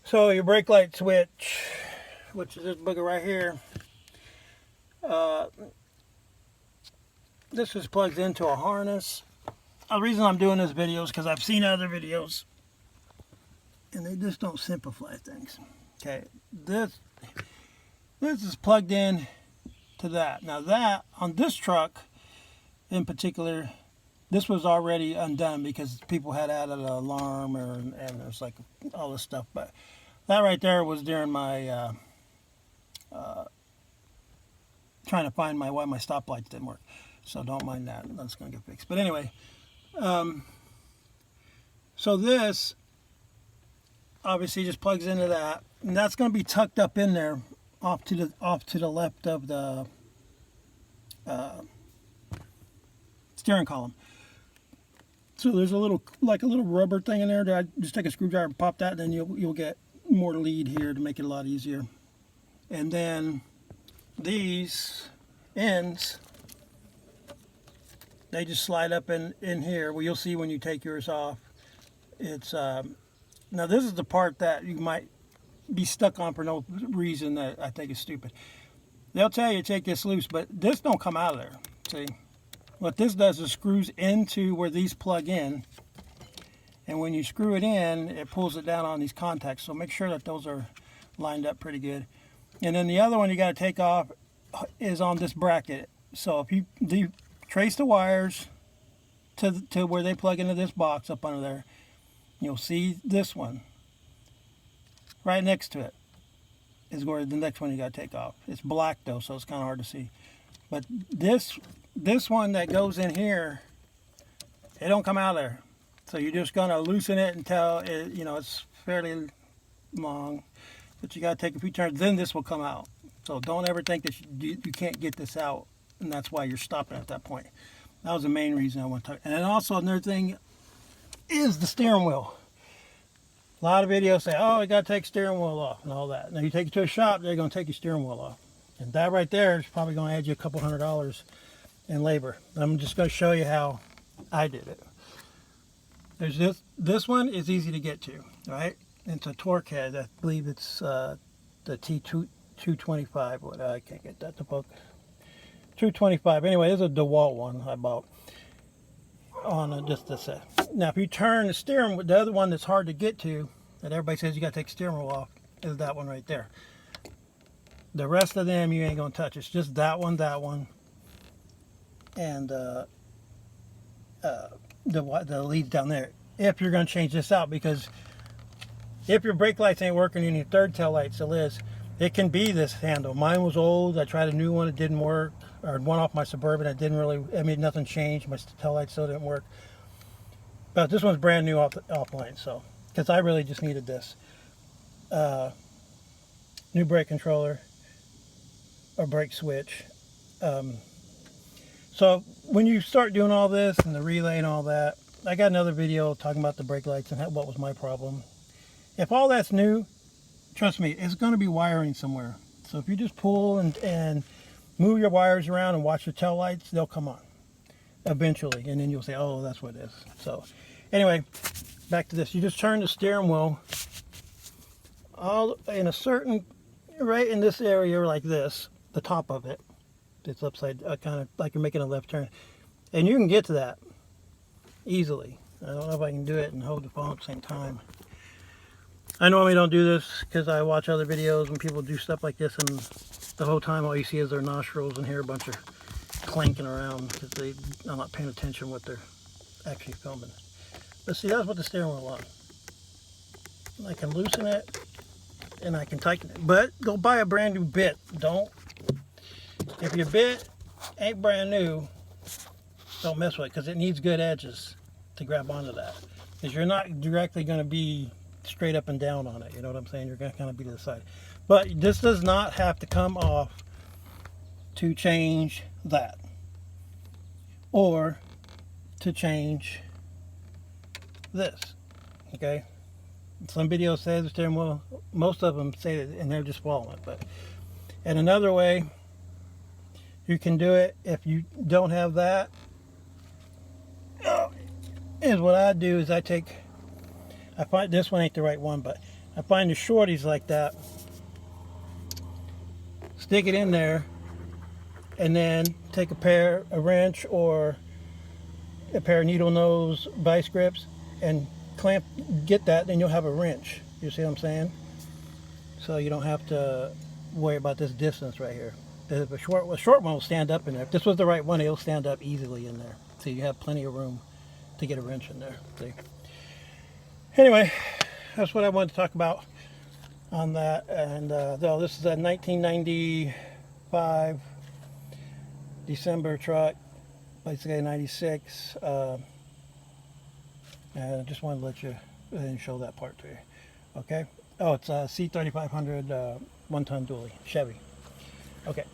So your brake light switch, which is this booger right here, this is plugged into a harness. The reason I'm doing this video is because I've seen other videos and they just don't simplify things. Okay, this is plugged in to that. Now that, on this truck in particular, this was already undone because people had added an alarm and there's like all this stuff. But that right there was during my trying to find why my stoplights didn't work. So don't mind that. That's going to get fixed. But anyway, so this obviously just plugs into that, and that's going to be tucked up in there, off to the left of the steering column. So there's a little rubber thing in there that I just take a screwdriver and pop that, and then you'll get more lead here to make it a lot easier. And then these ends, they just slide up in here. Well, you'll see when you take yours off. It's now this is the part that you might be stuck on for no reason that I think is stupid. They'll tell you to take this loose, but this don't come out of there. See, what this does is screws into where these plug in, and when you screw it in, it pulls it down on these contacts. So make sure that those are lined up pretty good. And then the other one you got to take off is on this bracket. So if you trace the wires to where they plug into this box up under there, you'll see this one right next to it is where the next one you got to take off. It's black though, so it's kind of hard to see. But this one that goes in here, it don't come out of there. So you're just gonna loosen it until it, it's fairly long. But you gotta take a few turns, then this will come out. So don't ever think that you can't get this out, and that's why you're stopping at that point. That was the main reason I want to talk. And then also another thing is the steering wheel. A lot of videos say, oh, you got to take steering wheel off and all that. Now you take it to a shop, they're going to take your steering wheel off. And that right there is probably going to add you a couple $100 in labor. I'm just going to show you how I did it. There's this one is easy to get to, right? It's a torque head. I believe it's the T225. What, I can't get that to book. 225. Anyway, this is a DeWalt one I bought on just this set. Now, if you turn the steering, the other one that's hard to get to, that everybody says you got to take the steering wheel off, is that one right there. The rest of them you ain't gonna touch. It's just that one, and the leads down there. If you're gonna change this out, because if your brake lights ain't working and your third tail light still is, it can be this handle. Mine was old. I tried a new one, it didn't work. Or one off my Suburban, it didn't really, nothing changed. My tail light still didn't work. But this one's brand new offline, so, because I really just needed this. New brake controller, or brake switch. So when you start doing all this and the relay and all that, I got another video talking about the brake lights and what was my problem. If all that's new, trust me, it's going to be wiring somewhere. So if you just pull and move your wires around and watch your tail lights, they'll come on eventually, and then you'll say, oh, that's what it is. So anyway, back to this. You just turn the steering wheel all in a certain, right in this area like this, the top of it. It's upside, kind of like you're making a left turn. And you can get to that easily. I don't know if I can do it and hold the phone at the same time. I normally don't do this because I watch other videos when people do stuff like this, and the whole time all you see is their nostrils and hear a bunch of clanking around because I'm not paying attention what they're actually filming. But see, that's what the steering wheel on. I can loosen it and I can tighten it. But go buy a brand new bit. Don't. If your bit ain't brand new, don't mess with it, because it needs good edges to grab onto that. Because you're not directly going to be straight up and down on it. You know what I'm saying? You're going to kind of be to the side. But this does not have to come off to change that, or to change this. Okay? Some videos say the steering wheel, most of them say it and they're just following it. But and another way you can do it if you don't have that is what I do is I find this one ain't the right one, but I find the shorties like that, stick it in there, and then take a wrench or a pair of needle nose vice grips and get that, then you'll have a wrench. You see what I'm saying? So you don't have to worry about this distance right here. The short one will stand up in there. If this was the right one, it'll stand up easily in there. So you have plenty of room to get a wrench in there. See? Anyway, that's what I wanted to talk about on that. And though this is a 1995 December truck, basically a 96. And I just wanted to let you and show that part to you. Okay. Oh, it's a C3500 one-ton dually Chevy. Okay.